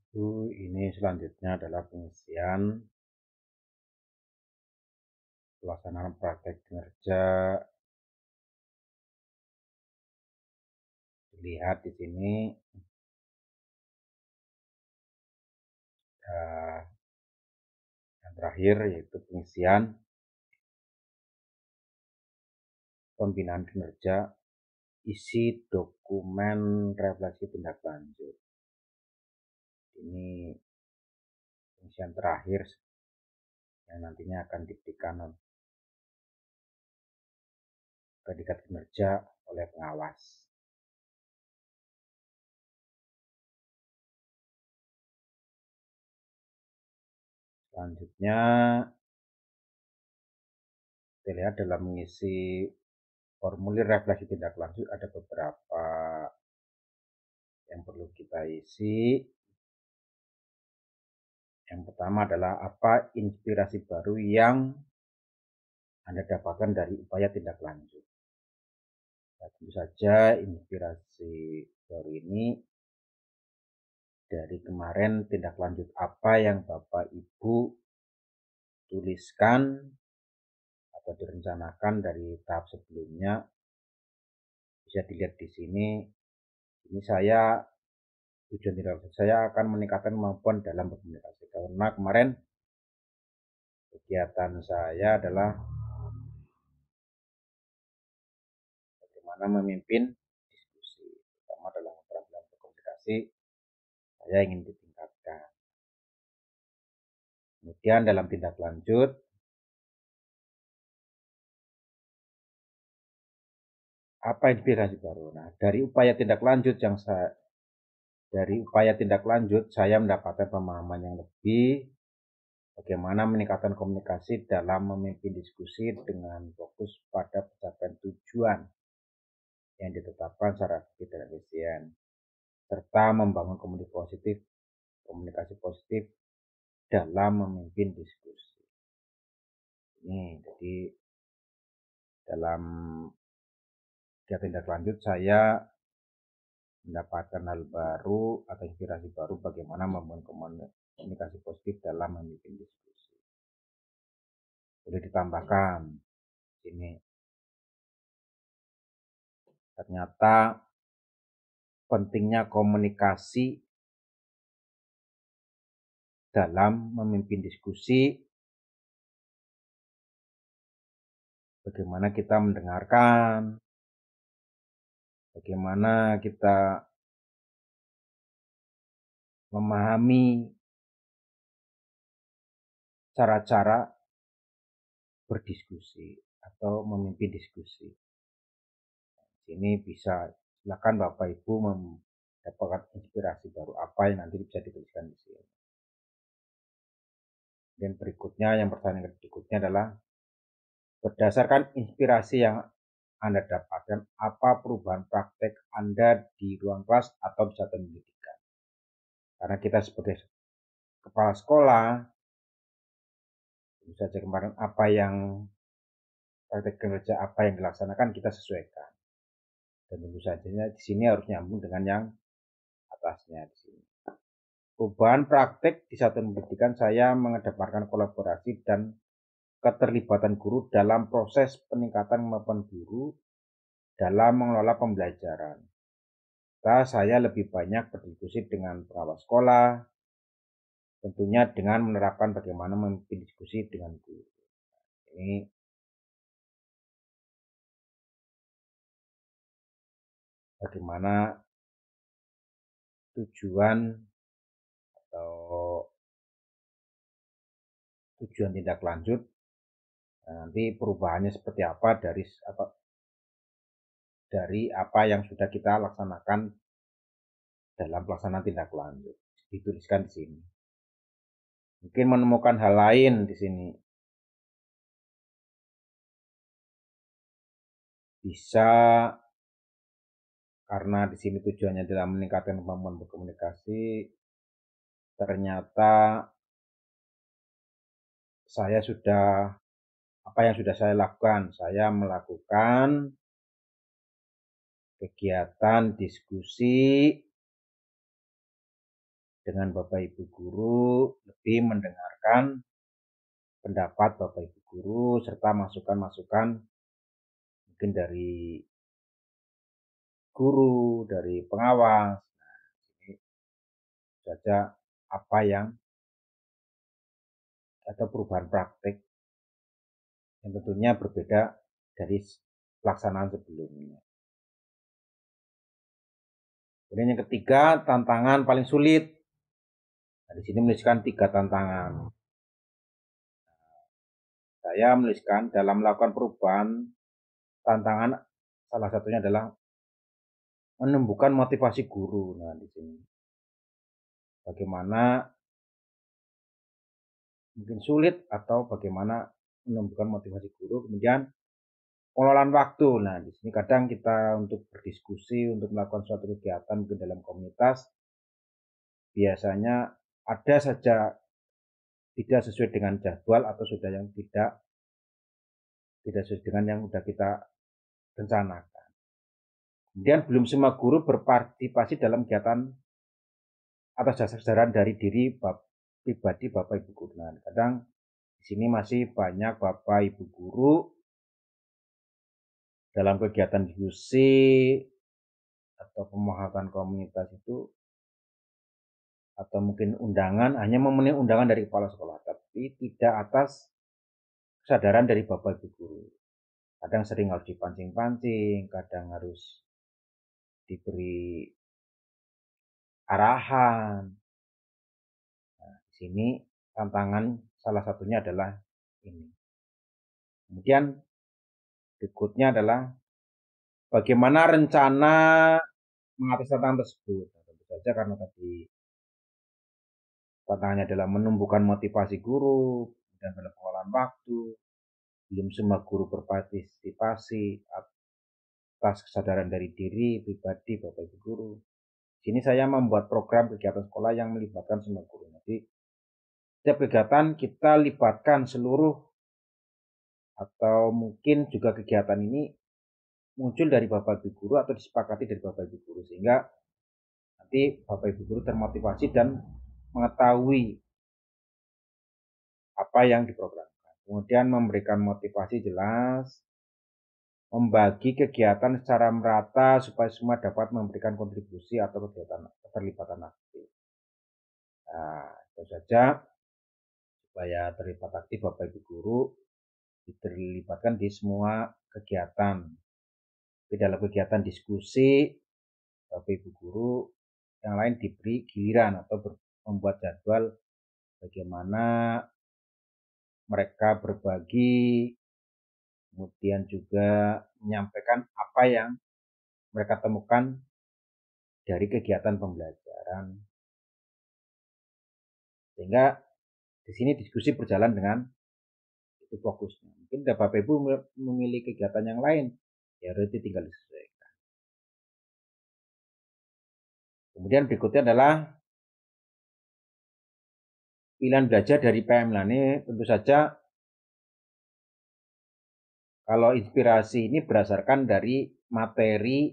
Ibu, ini selanjutnya adalah pengisian pelaksanaan praktek kinerja. Lihat di sini yang terakhir yaitu pengisian pembinaan kinerja, isi dokumen refleksi tindak lanjut. Ini pengisian terakhir yang nantinya akan diberikan predikat kinerja oleh pengawas. Selanjutnya kita lihat dalam mengisi formulir refleksi tindak lanjut ada beberapa yang perlu kita isi. Yang pertama adalah apa inspirasi baru yang Anda dapatkan dari upaya tindak lanjut. Nah, tentu saja inspirasi baru ini dari kemarin tindak lanjut apa yang Bapak Ibu tuliskan atau direncanakan dari tahap sebelumnya. Bisa dilihat di sini. Ini tujuan tindak lanjut saya akan meningkatkan kemampuan dalam berkomunikasi. Karena kemarin kegiatan saya adalah bagaimana memimpin diskusi, terutama dalam keterampilan berkomunikasi. Saya ingin ditingkatkan. Kemudian dalam tindak lanjut, apa inspirasi baru? Nah, dari upaya tindak lanjut saya mendapatkan pemahaman yang lebih bagaimana meningkatkan komunikasi dalam memimpin diskusi dengan fokus pada pencapaian tujuan yang ditetapkan secara efektif dan efisien, serta membangun komunikasi positif dalam memimpin diskusi. Ini jadi dalam tindak lanjut saya mendapatkan hal baru atau inspirasi baru bagaimana membangun komunikasi positif dalam memimpin diskusi. Boleh ditambahkan ini. Ternyata pentingnya komunikasi dalam memimpin diskusi, bagaimana kita mendengarkan, bagaimana kita memahami cara-cara berdiskusi atau memimpin diskusi. Ini bisa silakan Bapak Ibu mendapatkan inspirasi baru apa yang nanti bisa dituliskan di sini. Dan berikutnya, pertanyaan berikutnya adalah berdasarkan inspirasi yang Anda dapatkan, apa perubahan praktek Anda di ruang kelas atau di satuan pendidikan? Karena kita sebagai kepala sekolah, tentu saja kemarin apa yang praktek kerja apa yang dilaksanakan kita sesuaikan. Dan tentu saja di sini harus nyambung dengan yang atasnya di sini. Perubahan praktek di satuan pendidikan saya mengedepankan kolaborasi dan keterlibatan guru dalam proses peningkatan kemampuan guru dalam mengelola pembelajaran. Saya lebih banyak berdiskusi dengan pengawas sekolah, tentunya dengan menerapkan bagaimana memimpin diskusi dengan guru. Ini bagaimana tujuan tindak lanjut. Nanti perubahannya seperti apa dari apa yang sudah kita laksanakan dalam pelaksanaan tindak lanjut. Dituliskan di sini. Mungkin menemukan hal lain di sini. Bisa karena di sini tujuannya adalah meningkatkan kemampuan berkomunikasi. Ternyata apa yang sudah saya lakukan? Saya melakukan kegiatan diskusi dengan Bapak Ibu guru, lebih mendengarkan pendapat Bapak Ibu guru serta masukan-masukan mungkin dari guru, dari pengawas. Nah, ini saja apa yang atau perubahan praktik yang tentunya berbeda dari pelaksanaan sebelumnya. Kemudian yang ketiga, tantangan paling sulit. Nah, di sini menuliskan 3 tantangan. Saya menuliskan dalam melakukan perubahan, tantangan salah satunya adalah menumbuhkan motivasi guru. Nah, di sini bagaimana mungkin sulit atau bagaimana menumbuhkan motivasi guru. Kemudian pengelolaan waktu. Nah, di sini kadang kita untuk berdiskusi, untuk melakukan suatu kegiatan mungkin dalam komunitas, biasanya ada saja tidak sesuai dengan jadwal atau sudah yang tidak sesuai dengan yang sudah kita rencanakan. Kemudian belum semua guru berpartisipasi dalam kegiatan atas dasar kesadaran dari diri pribadi Bapak Ibu guru. Nah, kadang di sini masih banyak Bapak Ibu guru dalam kegiatan diskusi atau pembahasan komunitas itu atau mungkin undangan hanya memenuhi undangan dari kepala sekolah, tapi tidak atas kesadaran dari Bapak Ibu guru. Kadang sering harus dipancing-pancing, kadang harus diberi arahan. Nah, di sini tantangan salah satunya adalah ini. Kemudian berikutnya adalah bagaimana rencana mengatasi tantangan tersebut. Nah, tentu saja karena tadi tantangannya adalah menumbuhkan motivasi guru dan dalam pengelolaan waktu, belum semua guru berpartisipasi atas kesadaran dari diri pribadi Bapak Ibu guru. Di sini saya membuat program kegiatan sekolah yang melibatkan semua guru. Jadi setiap kegiatan kita libatkan seluruh atau mungkin juga kegiatan ini muncul dari Bapak Ibu guru atau disepakati dari Bapak Ibu guru sehingga nanti Bapak Ibu guru termotivasi dan mengetahui apa yang diprogramkan. Kemudian memberikan motivasi jelas, membagi kegiatan secara merata supaya semua dapat memberikan kontribusi atau keterlibatan aktif. Nah, itu saja supaya terlibat aktif Bapak Ibu guru diterlibatkan di semua kegiatan. Di dalam kegiatan diskusi, Bapak Ibu guru yang lain diberi giliran atau membuat jadwal bagaimana mereka berbagi, kemudian juga menyampaikan apa yang mereka temukan dari kegiatan pembelajaran. Sehingga di sini diskusi berjalan dengan itu fokusnya. Mungkin Bapak Ibu memilih kegiatan yang lain, ya berarti tinggal disesuaikan. Kemudian berikutnya adalah pilihan belajar dari PM. Nah, ini tentu saja kalau inspirasi ini berdasarkan dari materi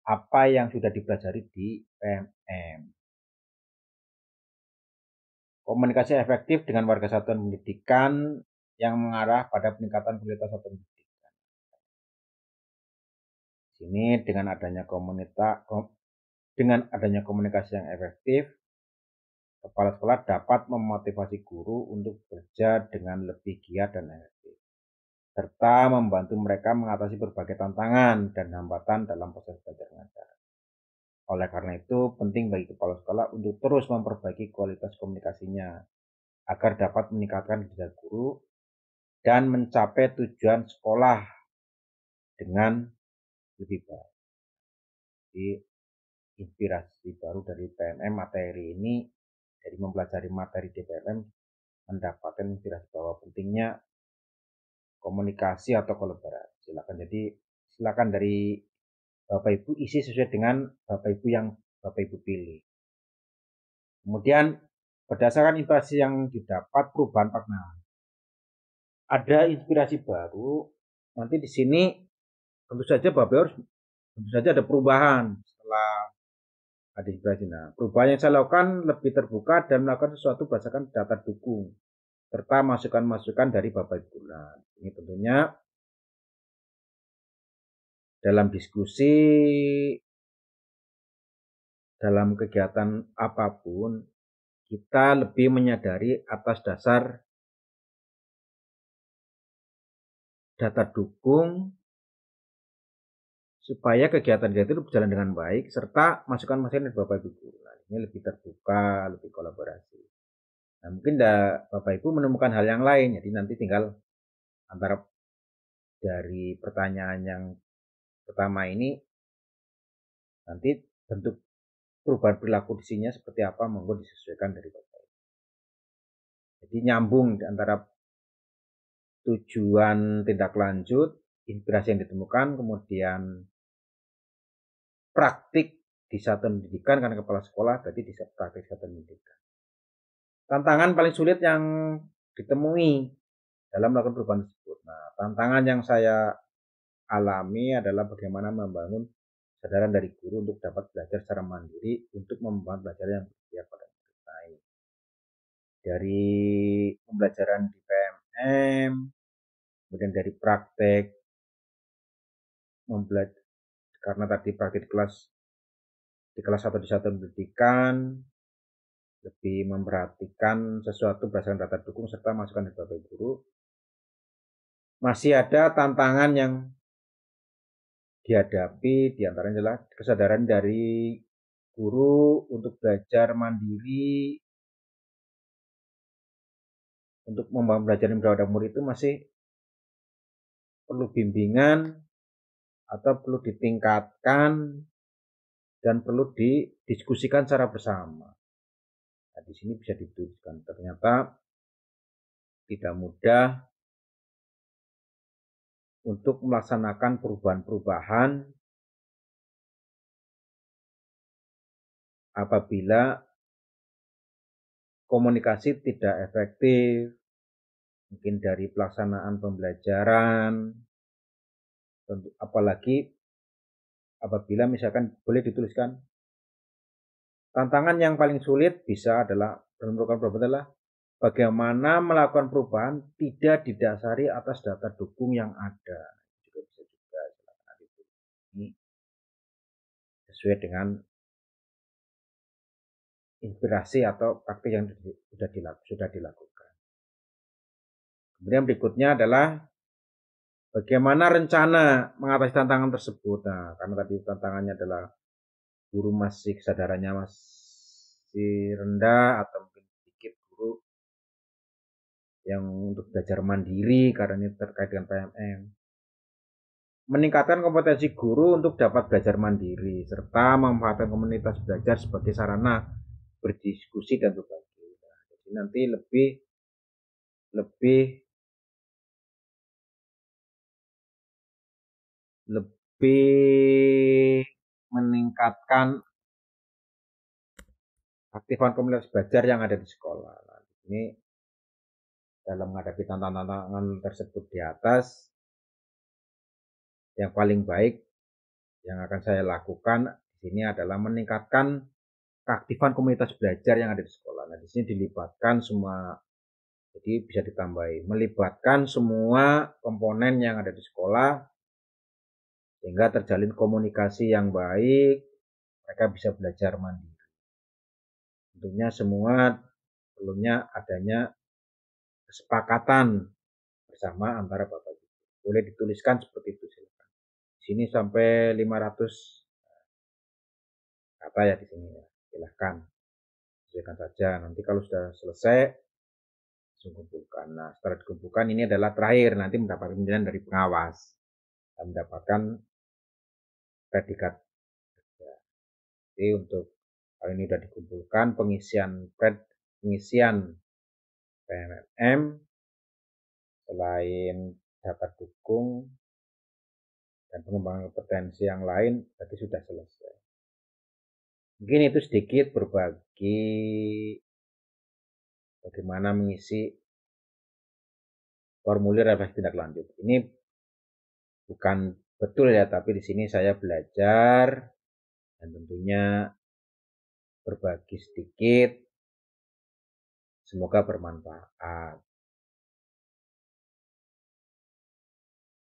apa yang sudah dipelajari di PMM. Komunikasi efektif dengan warga satuan pendidikan yang mengarah pada peningkatan kualitas satuan pendidikan. Sini dengan adanya komunikasi yang efektif, kepala sekolah dapat memotivasi guru untuk bekerja dengan lebih giat dan efektif, serta membantu mereka mengatasi berbagai tantangan dan hambatan dalam proses belajar mengajar. Oleh karena itu, penting bagi kepala sekolah untuk terus memperbaiki kualitas komunikasinya agar dapat meningkatkan kinerja guru dan mencapai tujuan sekolah dengan lebih baik. Jadi, inspirasi baru dari PMM materi ini, dari mempelajari materi di PMM, mendapatkan inspirasi bahwa pentingnya komunikasi atau kolaborasi. Silakan dari Bapak Ibu isi sesuai dengan Bapak Ibu yang Bapak Ibu pilih. Kemudian berdasarkan inspirasi yang didapat perubahan makna. Ada inspirasi baru. Nanti di sini tentu saja Bapak harus tentu saja ada perubahan setelah Administrasi. Nah, perubahan yang saya lakukan lebih terbuka dan melakukan sesuatu berdasarkan data dukung serta masukan-masukan dari Bapak Ibu. Nah, ini tentunya dalam diskusi, dalam kegiatan apapun, kita lebih menyadari atas dasar data dukung supaya kegiatan kita itu berjalan dengan baik serta masukan-masukan dari Bapak Ibu. Nah, ini lebih terbuka, lebih kolaborasi. Nah, mungkin Bapak Ibu menemukan hal yang lain, jadi nanti tinggal antara dari pertanyaan yang pertama ini, nanti bentuk perubahan perilaku di sini seperti apa, monggo disesuaikan dari Bapak Ibu. Jadi nyambung antara tujuan tindak lanjut, inspirasi yang ditemukan, kemudian praktik di satuan pendidikan karena kepala sekolah, berarti di praktik satuan pendidikan. Tantangan paling sulit yang ditemui dalam melakukan perubahan tersebut. Nah, tantangan yang saya alami adalah bagaimana membangun kesadaran dari guru untuk dapat belajar secara mandiri untuk membangun belajar yang berpihak pada murid. Nah, dari pembelajaran di PMM, kemudian dari praktek membelajar karena tadi praktek di kelas 1 di satuan pendidikan lebih memperhatikan sesuatu berdasarkan data dukung serta masukan dari Bapak Guru. Masih ada tantangan yang dihadapi diantaranya adalah kesadaran dari guru untuk belajar mandiri untuk membangun belajar pada murid itu masih perlu bimbingan atau perlu ditingkatkan dan perlu didiskusikan secara bersama. Nah, di sini bisa dituliskan ternyata tidak mudah untuk melaksanakan perubahan-perubahan apabila komunikasi tidak efektif, mungkin dari pelaksanaan pembelajaran, apalagi apabila misalkan boleh dituliskan tantangan yang paling sulit bisa adalah dalam melakukan perubahan adalah bagaimana melakukan perubahan tidak didasari atas data dukung yang ada. Juga bisa juga ini sesuai dengan inspirasi atau praktik yang sudah dilakukan. Kemudian berikutnya adalah bagaimana rencana mengatasi tantangan tersebut. Nah, karena tadi tantangannya adalah guru masih kesadarannya masih rendah atau mungkin sedikit guru yang untuk belajar mandiri karena ini terkait dengan PMM. Meningkatkan kompetensi guru untuk dapat belajar mandiri serta memanfaatkan komunitas belajar sebagai sarana berdiskusi dan berbagi. Nah, jadi nanti lebih meningkatkan aktifan komunitas belajar yang ada di sekolah. Nah, ini dalam menghadapi tantangan tersebut di atas, yang paling baik yang akan saya lakukan di sini adalah meningkatkan keaktifan komunitas belajar yang ada di sekolah. Nah, di sini dilibatkan semua, jadi bisa ditambahi, melibatkan semua komponen yang ada di sekolah sehingga terjalin komunikasi yang baik, mereka bisa belajar mandiri. Tentunya semua perlunya adanya kesepakatan bersama antara Bapak Ibu. Boleh dituliskan seperti itu silakan. Di sini sampai 500 kata ya di sini ya. Silahkan sesuaikan saja. Nanti kalau sudah selesai langsung kumpulkan. Nah, setelah dikumpulkan ini adalah terakhir nanti mendapatkan penilaian dari pengawas dan mendapatkan predikat. Jadi untuk hal ini sudah dikumpulkan pengisian PMM selain dapat dukung dan pengembangan kompetensi yang lain berarti sudah selesai. Mungkin itu sedikit berbagi bagaimana mengisi formulir refleksi tindak lanjut. Ini bukan betul ya, tapi di sini saya belajar dan tentunya berbagi sedikit, semoga bermanfaat.